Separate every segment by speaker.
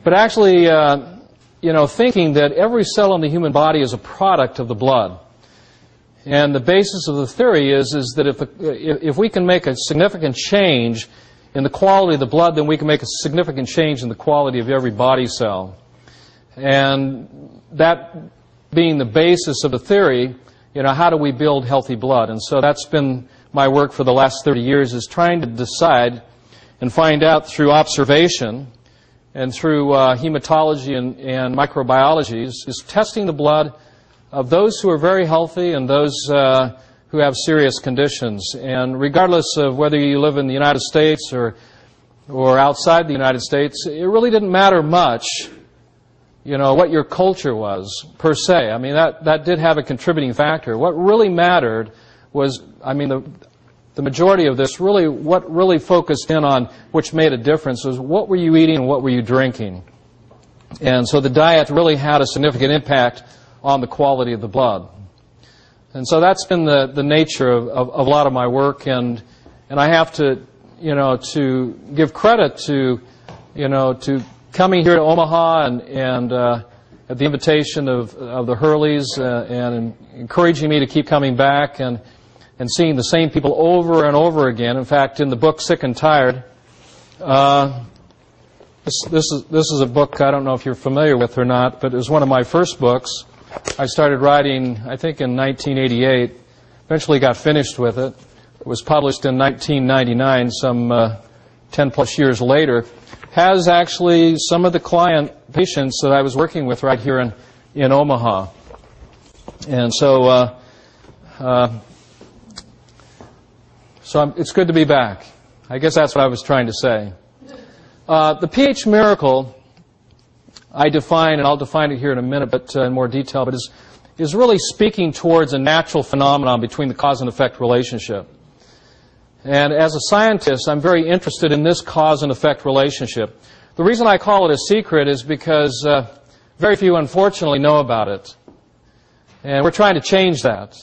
Speaker 1: but actually, thinking that every cell in the human body is a product of the blood. And the basis of the theory is that if we can make a significant change in the quality of the blood, then we can make a significant change in the quality of every body cell. And that being the basis of the theory, how do we build healthy blood? And so that's been my work for the last 30 years, is trying to decide and find out through observation and through hematology and microbiology, is testing the blood of those who are very healthy and those who have serious conditions. And regardless of whether you live in the United States or outside the United States, it really didn't matter much, what your culture was, per se. I mean, that did have a contributing factor. What really mattered was, the majority of this, really, what really focused in on, which made a difference, was what were you eating and what were you drinking. And so the diet really had a significant impact on the quality of the blood. And so that's been the nature of a lot of my work, and I have to, to give credit to coming here to Omaha and at the invitation of the Hurleys and encouraging me to keep coming back and seeing the same people over and over again. In fact, in the book Sick and Tired, this is a book I don't know if you're familiar with or not, but it was one of my first books. I started writing, I think, in 1988. Eventually got finished with it. It was published in 1999, some 10 plus years later. Has actually some of the patients that I was working with right here in Omaha. And so it's good to be back. I guess that's what I was trying to say. The pH miracle, I define, and I'll define it here in a minute, but in more detail, but is really speaking towards a natural phenomenon between the cause and effect relationship. And as a scientist, I'm very interested in this cause and effect relationship. The reason I call it a secret is because very few, unfortunately, know about it. And we're trying to change that.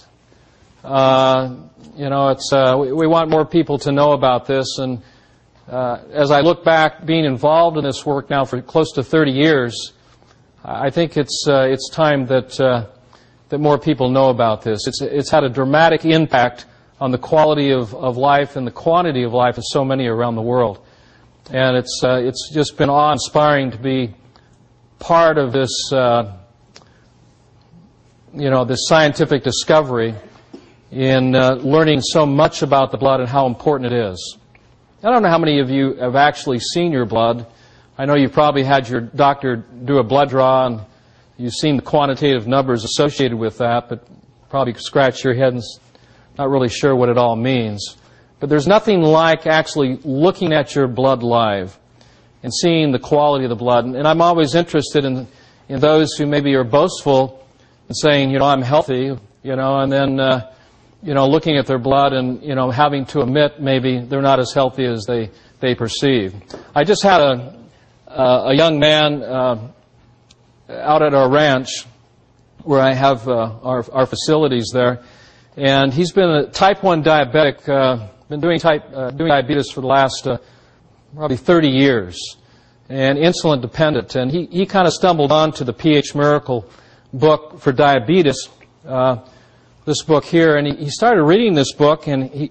Speaker 1: We want more people to know about this, and as I look back, being involved in this work now for close to 30 years, I think it's time that more people know about this. It's had a dramatic impact on the quality of life and the quantity of life of so many around the world, and it's just been awe-inspiring to be part of this this scientific discovery in learning so much about the blood and how important it is. I don't know how many of you have actually seen your blood. I know you've probably had your doctor do a blood draw and you've seen the quantitative numbers associated with that, but probably scratch your head and not really sure what it all means. But there's nothing like actually looking at your blood live and seeing the quality of the blood. And I'm always interested in those who maybe are boastful and saying, I'm healthy, and then looking at their blood and, having to admit maybe they're not as healthy as they perceive. I just had a young man out at our ranch where I have our facilities there, and he's been a type 1 diabetic, been doing diabetes for the last probably 30 years, and insulin dependent. And he kind of stumbled onto the pH Miracle book for diabetes, this book here, and he started reading this book, and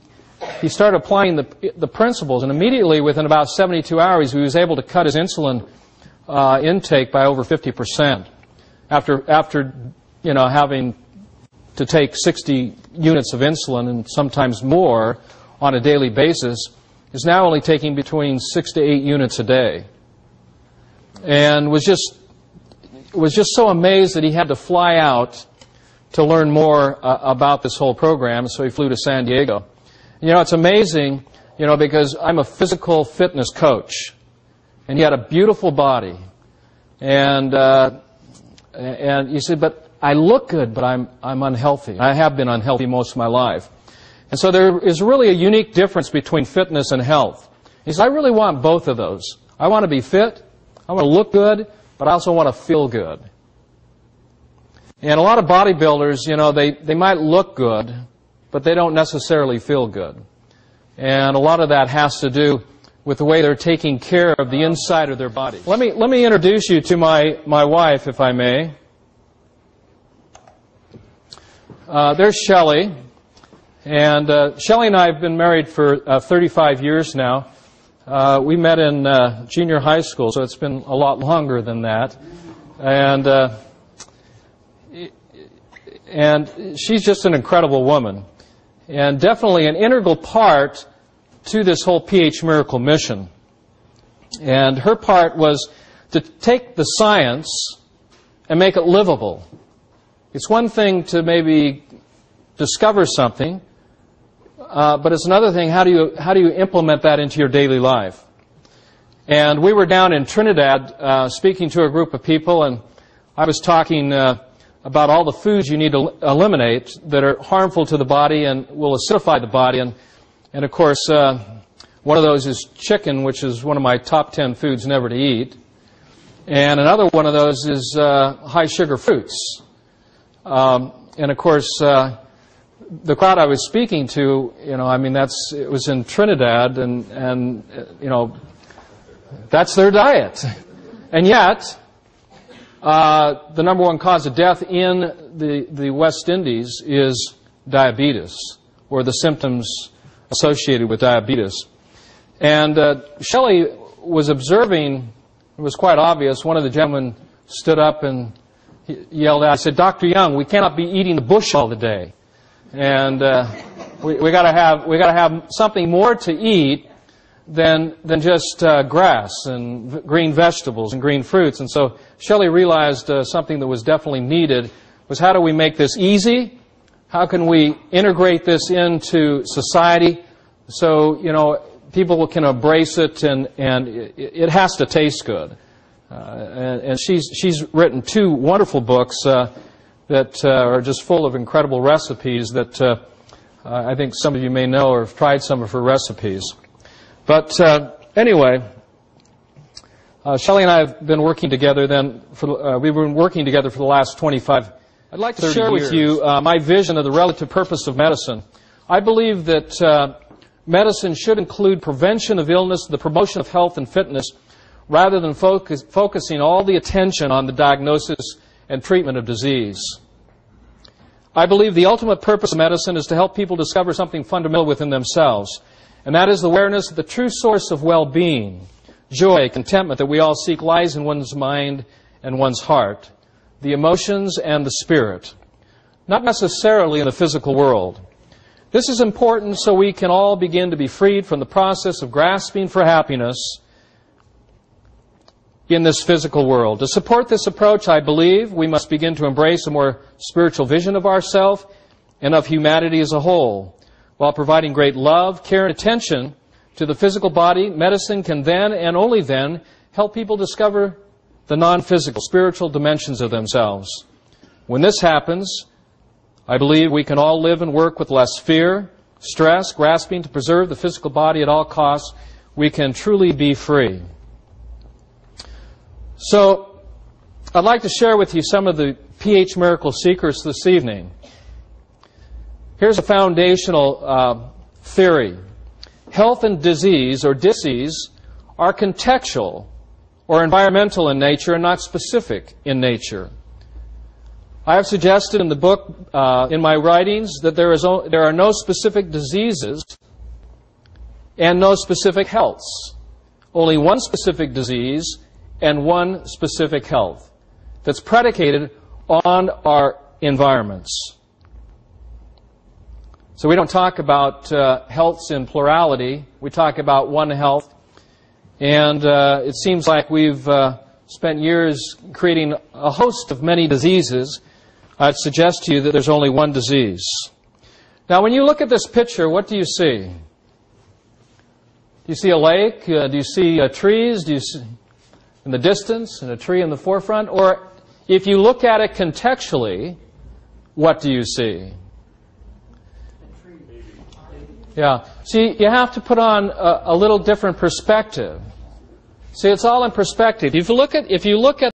Speaker 1: he started applying the principles, and immediately within about 72 hours he was able to cut his insulin intake by over 50%. After having to take 60 units of insulin and sometimes more on a daily basis, is now only taking between 6 to 8 units a day, and was just so amazed that he had to fly out to learn more about this whole program, so he flew to San Diego. And, it's amazing, because I'm a physical fitness coach, and he had a beautiful body, and you said, but I look good, but I'm unhealthy. I have been unhealthy most of my life. And so there is really a unique difference between fitness and health. He said, I really want both of those. I want to be fit, I want to look good, but I also want to feel good. And a lot of bodybuilders, they might look good, but they don't necessarily feel good. And a lot of that has to do with the way they're taking care of the inside of their body. Let me introduce you to my wife, if I may. There's Shelley. And Shelley and I have been married for 35 years now. We met in junior high school, so it's been a lot longer than that. And she's just an incredible woman, and definitely an integral part to this whole PH Miracle mission. And her part was to take the science and make it livable. It's one thing to maybe discover something, but it's another thing, how do you implement that into your daily life? And we were down in Trinidad speaking to a group of people, and I was talking about all the foods you need to eliminate that are harmful to the body and will acidify the body. And of course, one of those is chicken, which is one of my top 10 foods never to eat. And another one of those is high sugar fruits. And of course, the crowd I was speaking to, it was in Trinidad, and that's their diet. And yet, the number one cause of death in the West Indies is diabetes, or the symptoms associated with diabetes. And Shelley was observing, it was quite obvious, one of the gentlemen stood up and yelled out, I said, Dr. Young, we cannot be eating the bush all the day. And we got to have something more to eat than just grass and green vegetables and green fruits. And so Shelley realized something that was definitely needed was, how do we make this easy? How can we integrate this into society so people can embrace it, and it has to taste good. And she's written 2 wonderful books that are just full of incredible recipes that I think some of you may know or have tried some of her recipes. But anyway, Shelley and I have been working together. We've been working together for the last 25. I'd like to share with you my vision of the relative purpose of medicine. I believe that medicine should include prevention of illness, the promotion of health and fitness, rather than focusing all the attention on the diagnosis and treatment of disease. I believe the ultimate purpose of medicine is to help people discover something fundamental within themselves, and that is the awareness that the true source of well-being, joy, contentment that we all seek lies in one's mind and one's heart, the emotions and the spirit, not necessarily in the physical world. This is important so we can all begin to be freed from the process of grasping for happiness in this physical world. To support this approach, I believe we must begin to embrace a more spiritual vision of ourselves and of humanity as a whole. While providing great love, care, and attention to the physical body, medicine can then, and only then, help people discover the non-physical, spiritual dimensions of themselves. When this happens, I believe we can all live and work with less fear, stress, grasping to preserve the physical body at all costs. We can truly be free. So, I'd like to share with you some of the PH Miracle secrets this evening. Here's a foundational theory. Health and disease, or disease, are contextual or environmental in nature and not specific in nature. I have suggested in the book, in my writings, that there are no specific diseases and no specific healths. Only one specific disease and one specific health that's predicated on our environments. So we don't talk about healths in plurality. We talk about one health. And it seems like we've spent years creating a host of many diseases. I'd suggest to you that there's only one disease. Now, when you look at this picture, what do you see? Do you see a lake? Do you see trees? Do you see in the distance and a tree in the forefront? Or if you look at it contextually, what do you see? Yeah. See, you have to put on a little different perspective. See, it's all in perspective. If you look at